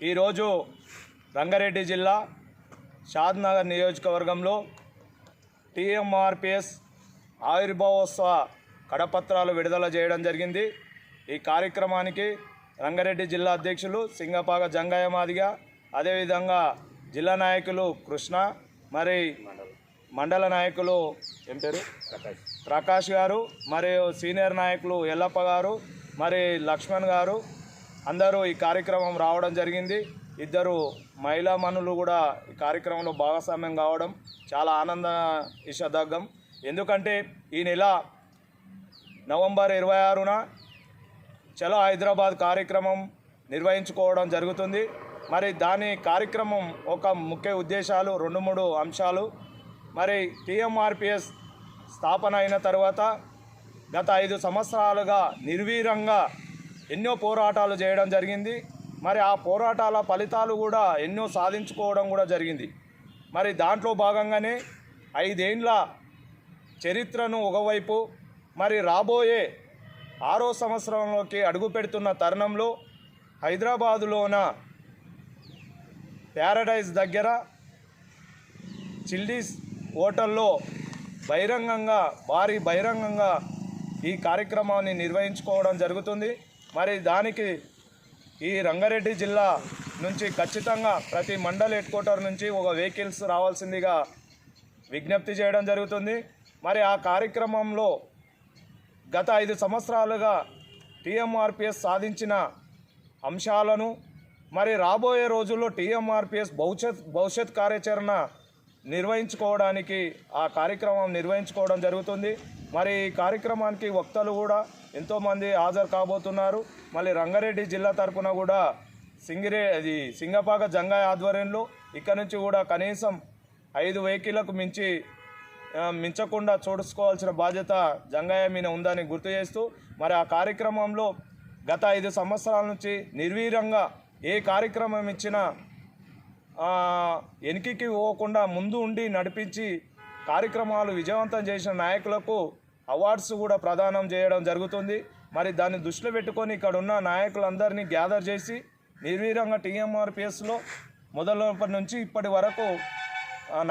ఈరోజు రంగారెడ్డి జిల్లా షాద్నగర్ నియోజకవర్గంలో టీఎంఆర్పీఎస్ ఆవిర్భావోత్సవ కరపత్రాలు విడుదల చేయడం జరిగింది। ఈ కార్యక్రమానికి రంగారెడ్డి జిల్లా అధ్యక్షులు సింగపాక జంగయ్య మాదిగ, అదేవిధంగా జిల్లా నాయకులు కృష్ణ, మరి మండల నాయకులు ఏం పేరు ప్రకాష్ గారు, మరియు సీనియర్ నాయకులు ఎల్లప్ప గారు, మరి లక్ష్మణ్ గారు అందరూ ఈ కార్యక్రమం రావడం జరిగింది। ఇద్దరు మహిళా మనులు కూడా ఈ కార్యక్రమంలో భాగస్వామ్యం కావడం చాలా ఆనందించదగ్గం। ఎందుకంటే ఈ నెల నవంబర్ 26న చలో హైదరాబాద్ కార్యక్రమం నిర్వహించుకోవడం జరుగుతుంది। మరి దాని కార్యక్రమం ఒక ముఖ్య ఉద్దేశాలు 2-3 అంశాలు। మరి టీఎంఆర్పీఎస్ స్థాపన అయిన తర్వాత గత 5 సంవత్సరాలుగా నిర్వీర్యంగా ఎన్నో పోరాటాలు చేయడం జరిగింది। మరి ఆ పోరాటాల ఫలితాలు కూడా ఎన్నో సాధించుకోవడం కూడా జరిగింది। మరి దాంట్లో భాగంగానే 5 ఏండ్ల చరిత్రను ఒకవైపు, మరి రాబోయే 6వ సంవత్సరంలోకి అడుగు పెడుతున్న తరుణంలో హైదరాబాదులోన ప్యారడైజ్ దగ్గర చిల్లీస్ హోటల్లో భారీ బహిరంగంగా ఈ కార్యక్రమాన్ని నిర్వహించుకోవడం జరుగుతుంది। మరి దానికి ఈ రంగారెడ్డి జిల్లా నుంచి ఖచ్చితంగా ప్రతి మండల్ హెడ్ క్వార్టర్ నుంచి ఒక వెహికల్స్ రావాల్సిందిగా విజ్ఞప్తి చేయడం జరుగుతుంది। మరి ఆ కార్యక్రమంలో గత 5 సంవత్సరాలుగా టీఎంఆర్పీఎస్ సాధించిన అంశాలను, మరి రాబోయే రోజుల్లో టీఎంఆర్పీఎస్ భవిష్యత్ కార్యాచరణ నిర్వహించుకోవడానికి ఆ కార్యక్రమం నిర్వహించుకోవడం జరుగుతుంది। మరి ఈ కార్యక్రమానికి వక్తలు కూడా ఎంతోమంది హాజరు కాబోతున్నారు। మళ్ళీ రంగారెడ్డి జిల్లా తరఫున కూడా సింగపాక జంగయ్య ఆధ్వర్యంలో ఇక్కడ నుంచి కూడా కనీసం 5 వెహికల్లకు మించకుండా చూసుకోవాల్సిన బాధ్యత జంగయ్య మీద ఉందని గుర్తు చేస్తూ, మరి ఆ కార్యక్రమంలో గత 5 సంవత్సరాల నుంచి నిర్వీర్యంగా ఏ కార్యక్రమం ఇచ్చినా వెనుకకి పోకుండా ముందు ఉండి నడిపించి కార్యక్రమాలు విజయవంతం చేసిన నాయకులకు అవార్డ్స్ కూడా ప్రదానం చేయడం జరుగుతుంది। మరి దాన్ని దృష్టిలో పెట్టుకొని ఇక్కడ ఉన్న నాయకులందరినీ గ్యాదర్ చేసి నిర్వీర్యంగా టీఎంఆర్పీఎస్లో మొదలప్పటి నుంచి ఇప్పటి వరకు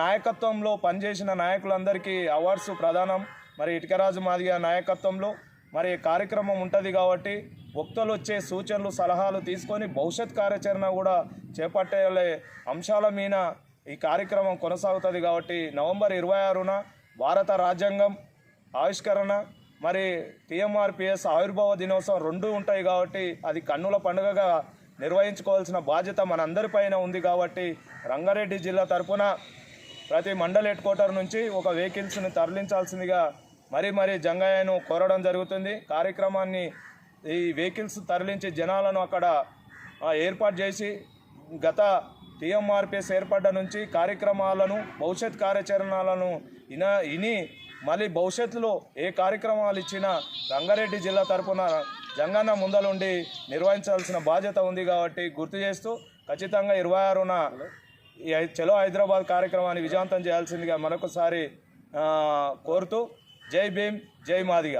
నాయకత్వంలో పనిచేసిన నాయకులందరికీ అవార్డ్స్ ప్రదానం మరి ఇటుకరాజు మాదిగ నాయకత్వంలో మరి కార్యక్రమం ఉంటుంది కాబట్టి వక్తలు వచ్చే సూచనలు సలహాలు తీసుకొని భవిష్యత్ కార్యాచరణ కూడా చేపట్టే అంశాల మీద ఈ కార్యక్రమం కొనసాగుతుంది। కాబట్టి నవంబర్ 26న భారత రాజ్యాంగం ఆవిష్కరణ, మరి టీఎంఆర్పీఎస్ ఆవిర్భావ దినోత్సవం 2 ఉంటాయి కాబట్టి అది కన్నుల పండుగగా నిర్వహించుకోవాల్సిన బాధ్యత మనందరిపైన ఉంది। కాబట్టి రంగారెడ్డి జిల్లా తరఫున ప్రతి మండల్ హెడ్ క్వార్టర్ నుంచి ఒక వెహికల్స్ని తరలించాల్సిందిగా మరీ జంగయ్యను కోరడం జరుగుతుంది। కార్యక్రమాన్ని ఈ వెహికల్స్ తరలించి జనాలను అక్కడ ఏర్పాటు చేసి గత టీఎంఆర్పీఎస్ ఏర్పడ్డ నుంచి కార్యక్రమాలను భవిష్యత్ కార్యాచరణలను ఇని మళ్ళీ భవిష్యత్తులో ఏ కార్యక్రమాలు ఇచ్చినా రంగారెడ్డి జిల్లా తరఫున జంగన్న ముందలుండి నిర్వహించాల్సిన బాధ్యత ఉంది। కాబట్టి గుర్తు చేస్తూ ఖచ్చితంగా 26న చలో హైదరాబాద్ కార్యక్రమాన్ని విజయవంతం చేయాల్సిందిగా మరొకసారి కోరుతూ జై భీమ్, జై మాదిగ।